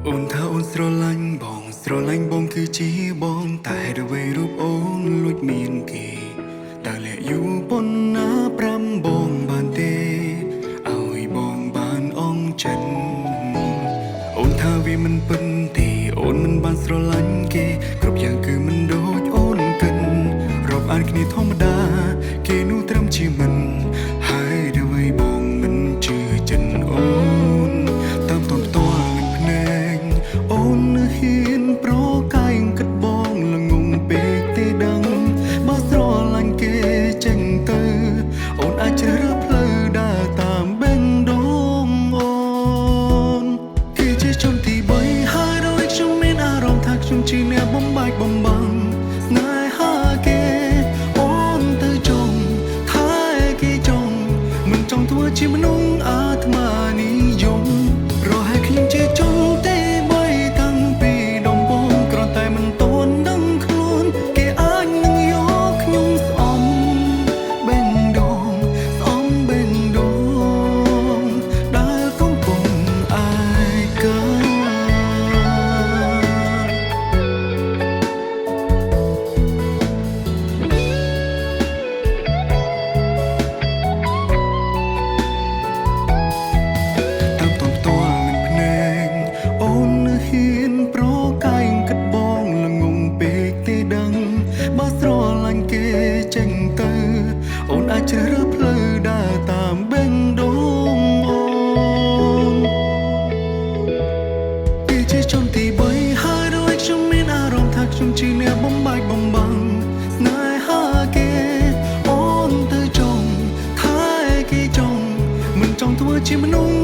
អូនថាអូនស្រឡាញ់បងគឺជាបងតែអ្វីរូបអូនលួចមានគេតែលាក់យូរប៉ុណ្ណាប្រាំបងបានទេឲ្យបងបានអងចិនអូនថាវាមិនពិនទេអូនមិនបានស្រឡាញ់គេគ្រប់យ៉ាងគឺមិនដូចអូនគិតរាប់អានគ្នាធម្មតាគេនោះត្រឹមជាមិនហើយអ្វីបងមិនជឿចិនអូនតាមតនតល់នឹងភ្នែកអូននៅហ៊ានប្រកាយគិតបងល្ងងពេកទេដឹងបើស្រឡាញ់គេចេញទៅអូនអាចជ្រើសរើសផ្លូវដើរតាមបេះដូងអូនគេជាជនទី3ហើយដោយខ្ញុំមានអារម្មណ៍ថាខ្ញុំជាអ្នកបំបែកបំបាំងស្នេហាគេអូនទៅចង់ថែគេចង់មិនចង់ធ្វើជាមនុស្សអាត្មានិយមរហែកខ្ញុំជាជនទេតាំងពីដំបូងគ្រាន់តែមិនទាន់ដឹងខ្លួនគេអាចនឹងយកខ្ញុំស្អំបេះដូងស្អំបេះដូងដែលកំពុងអាយកាតាមតនតល់នឹងភ្នែកអូននៅហ៊ានប្រកាយគិតបងល្ងងពេកទេដឹងបើស្រឡាញ់គេចេញទៅអូនអាចជ្រើសរើសផ្លូវដើរតាមបេះដូងអូនគេជាជនទី3ហើយដោយខ្ញុំមានអារម្មណ៍ថាខ្ញុំជាអ្នកបំបែកបំបាំងស្នេហាគេអូនទៅចង់ថែគេចង់មិនចង់ធ្វើជាមនុស្ស